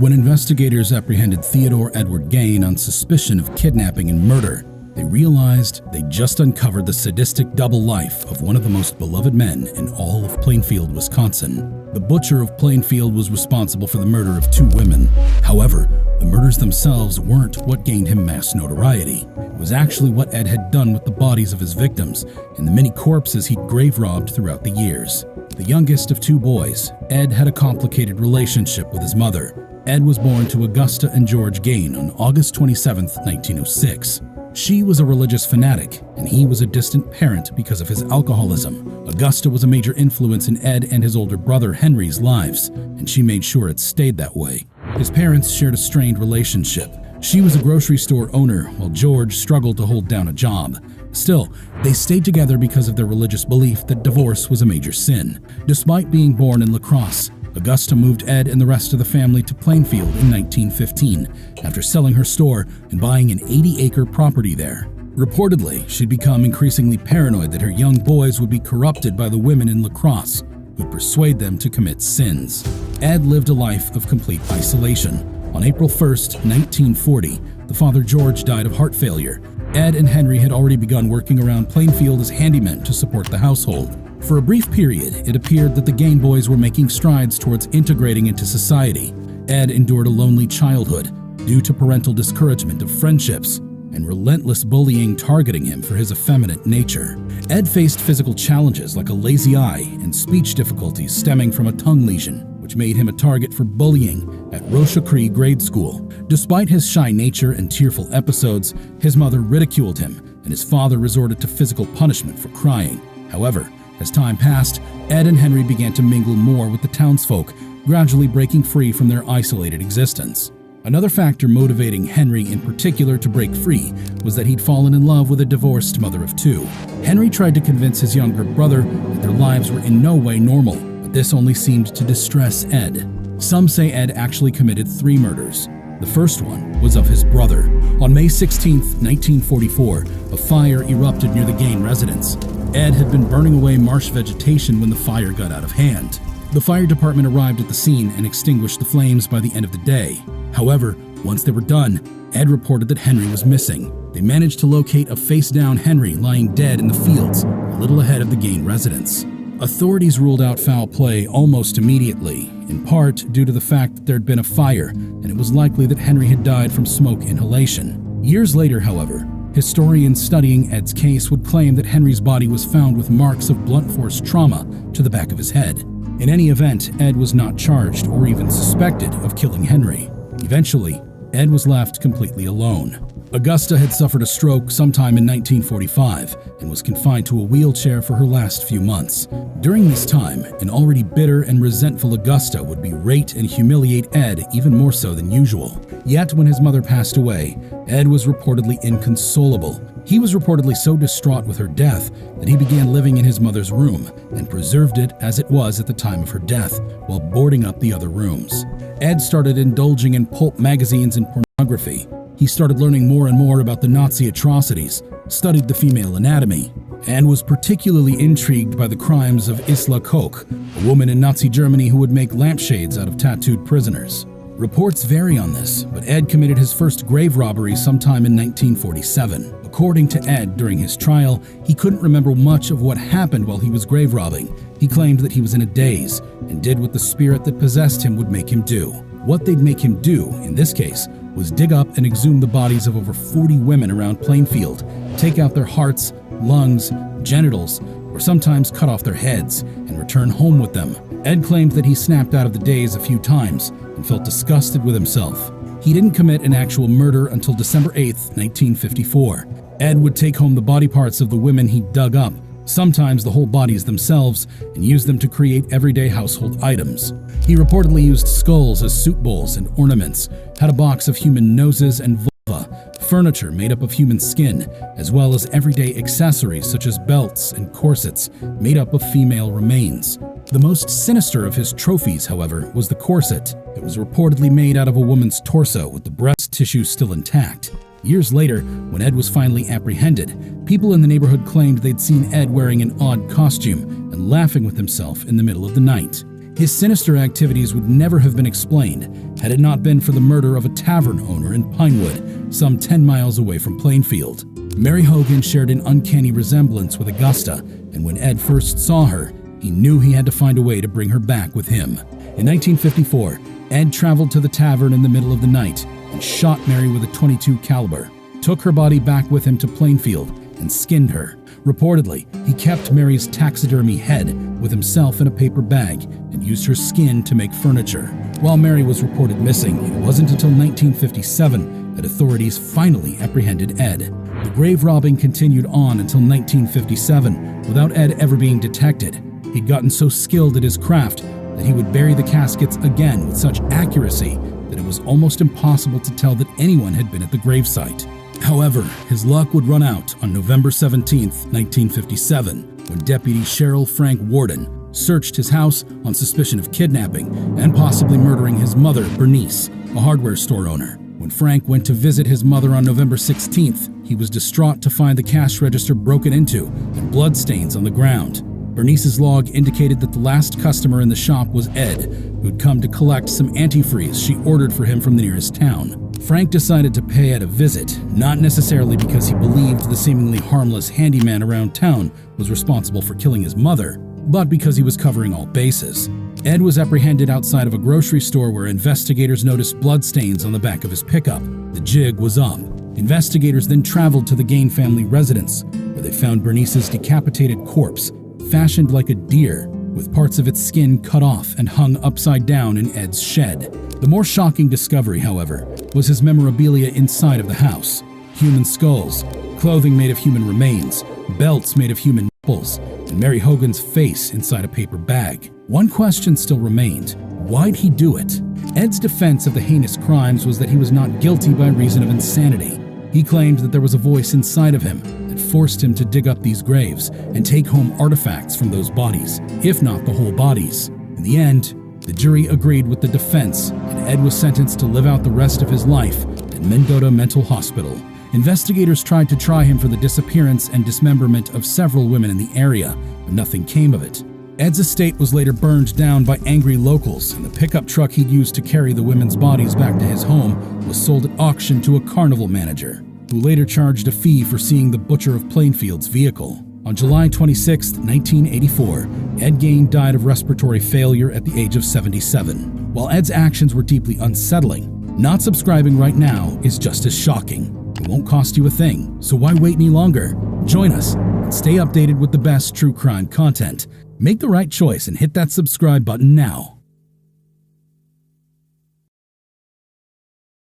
When investigators apprehended Theodore Edward Gein on suspicion of kidnapping and murder, they realized they just uncovered the sadistic double life of one of the most beloved men in all of Plainfield, Wisconsin. The butcher of Plainfield was responsible for the murder of 2 women. However, the murders themselves weren't what gained him mass notoriety. It was actually what Ed had done with the bodies of his victims and the many corpses he'd grave robbed throughout the years. The youngest of 2 boys, Ed had a complicated relationship with his mother. Ed was born to Augusta and George Gein on August 27, 1906. She was a religious fanatic, and he was a distant parent because of his alcoholism. Augusta was a major influence in Ed and his older brother Henry's lives, and she made sure it stayed that way. His parents shared a strained relationship. She was a grocery store owner, while George struggled to hold down a job. Still, they stayed together because of their religious belief that divorce was a major sin. Despite being born in La Crosse, Augusta moved Ed and the rest of the family to Plainfield in 1915 after selling her store and buying an 80-acre property there. Reportedly, she'd become increasingly paranoid that her young boys would be corrupted by the women in La Crosse who'd persuade them to commit sins. Ed lived a life of complete isolation. On April 1, 1940, the father George died of heart failure. Ed and Henry had already begun working around Plainfield as handymen to support the household. For a brief period, it appeared that the Gein boys were making strides towards integrating into society. Ed endured a lonely childhood due to parental discouragement of friendships and relentless bullying targeting him for his effeminate nature. Ed faced physical challenges like a lazy eye and speech difficulties stemming from a tongue lesion, which made him a target for bullying at Rochecree Grade School. Despite his shy nature and tearful episodes, his mother ridiculed him, and his father resorted to physical punishment for crying. However, as time passed, Ed and Henry began to mingle more with the townsfolk, gradually breaking free from their isolated existence. Another factor motivating Henry in particular to break free was that he'd fallen in love with a divorced mother of 2. Henry tried to convince his younger brother that their lives were in no way normal, but this only seemed to distress Ed. Some say Ed actually committed 3 murders. The first one was of his brother. On May 16, 1944, a fire erupted near the Gein residence. Ed had been burning away marsh vegetation when the fire got out of hand. The fire department arrived at the scene and extinguished the flames by the end of the day. However, once they were done, Ed reported that Henry was missing. They managed to locate a face-down Henry lying dead in the fields, a little ahead of the Gein residence. Authorities ruled out foul play almost immediately, in part due to the fact that there had been a fire, and it was likely that Henry had died from smoke inhalation. Years later, however, historians studying Ed's case would claim that Henry's body was found with marks of blunt force trauma to the back of his head. In any event, Ed was not charged or even suspected of killing Henry. Eventually, Ed was left completely alone. Augusta had suffered a stroke sometime in 1945 and was confined to a wheelchair for her last few months. During this time, an already bitter and resentful Augusta would berate and humiliate Ed even more so than usual. Yet when his mother passed away, Ed was reportedly inconsolable. He was reportedly so distraught with her death that he began living in his mother's room and preserved it as it was at the time of her death, while boarding up the other rooms. Ed started indulging in pulp magazines and pornography. He started learning more and more about the Nazi atrocities, studied the female anatomy, and was particularly intrigued by the crimes of Isla Koch, a woman in Nazi Germany who would make lampshades out of tattooed prisoners. Reports vary on this, but Ed committed his first grave robbery sometime in 1947. According to Ed, during his trial, he couldn't remember much of what happened while he was grave robbing. He claimed that he was in a daze and did what the spirit that possessed him would make him do. What they'd make him do, in this case, was dig up and exhume the bodies of over 40 women around Plainfield, take out their hearts, lungs, genitals, or sometimes cut off their heads, and return home with them. Ed claimed that he snapped out of the daze a few times and felt disgusted with himself. He didn't commit an actual murder until December 8, 1954. Ed would take home the body parts of the women he dug up, sometimes the whole bodies themselves, and use them to create everyday household items. He reportedly used skulls as soup bowls and ornaments, had a box of human noses and vulva, furniture made up of human skin, as well as everyday accessories such as belts and corsets made up of female remains. The most sinister of his trophies, however, was the corset. It was reportedly made out of a woman's torso with the breast tissue still intact. Years later, when Ed was finally apprehended, people in the neighborhood claimed they'd seen Ed wearing an odd costume and laughing with himself in the middle of the night. His sinister activities would never have been explained had it not been for the murder of a tavern owner in Pinewood, some 10 miles away from Plainfield. Mary Hogan shared an uncanny resemblance with Augusta, and when Ed first saw her, he knew he had to find a way to bring her back with him. In 1954, Ed traveled to the tavern in the middle of the night and shot Mary with a .22 caliber, took her body back with him to Plainfield, and skinned her. Reportedly, he kept Mary's taxidermy head with himself in a paper bag and used her skin to make furniture. While Mary was reported missing, it wasn't until 1957 that authorities finally apprehended Ed. The grave robbing continued on until 1957 without Ed ever being detected. He'd gotten so skilled at his craft that he would bury the caskets again with such accuracy that it was almost impossible to tell that anyone had been at the gravesite. However, his luck would run out on November 17, 1957, when Deputy Cheryl Frank Warden searched his house on suspicion of kidnapping and possibly murdering his mother, Bernice, a hardware store owner. When Frank went to visit his mother on November 16th, he was distraught to find the cash register broken into and bloodstains on the ground. Bernice's log indicated that the last customer in the shop was Ed, who'd come to collect some antifreeze she ordered for him from the nearest town. Frank decided to pay Ed a visit, not necessarily because he believed the seemingly harmless handyman around town was responsible for killing his mother, but because he was covering all bases. Ed was apprehended outside of a grocery store where investigators noticed bloodstains on the back of his pickup. The jig was up. Investigators then traveled to the Gein family residence, where they found Bernice's decapitated corpse, fashioned like a deer, with parts of its skin cut off and hung upside down in Ed's shed. The more shocking discovery, however, was his memorabilia inside of the house. Human skulls, clothing made of human remains, belts made of human nipples, and Mary Hogan's face inside a paper bag. One question still remained: why'd he do it? Ed's defense of the heinous crimes was that he was not guilty by reason of insanity. He claimed that there was a voice inside of him that forced him to dig up these graves and take home artifacts from those bodies, if not the whole bodies. In the end, the jury agreed with the defense, and Ed was sentenced to live out the rest of his life at Mendota Mental Hospital. Investigators tried to try him for the disappearance and dismemberment of several women in the area, but nothing came of it. Ed's estate was later burned down by angry locals, and the pickup truck he'd used to carry the women's bodies back to his home was sold at auction to a carnival manager, who later charged a fee for seeing the butcher of Plainfield's vehicle. On July 26, 1984, Ed Gein died of respiratory failure at the age of 77. While Ed's actions were deeply unsettling, not subscribing right now is just as shocking. It won't cost you a thing, so why wait any longer? Join us and stay updated with the best true crime content. Make the right choice and hit that subscribe button now.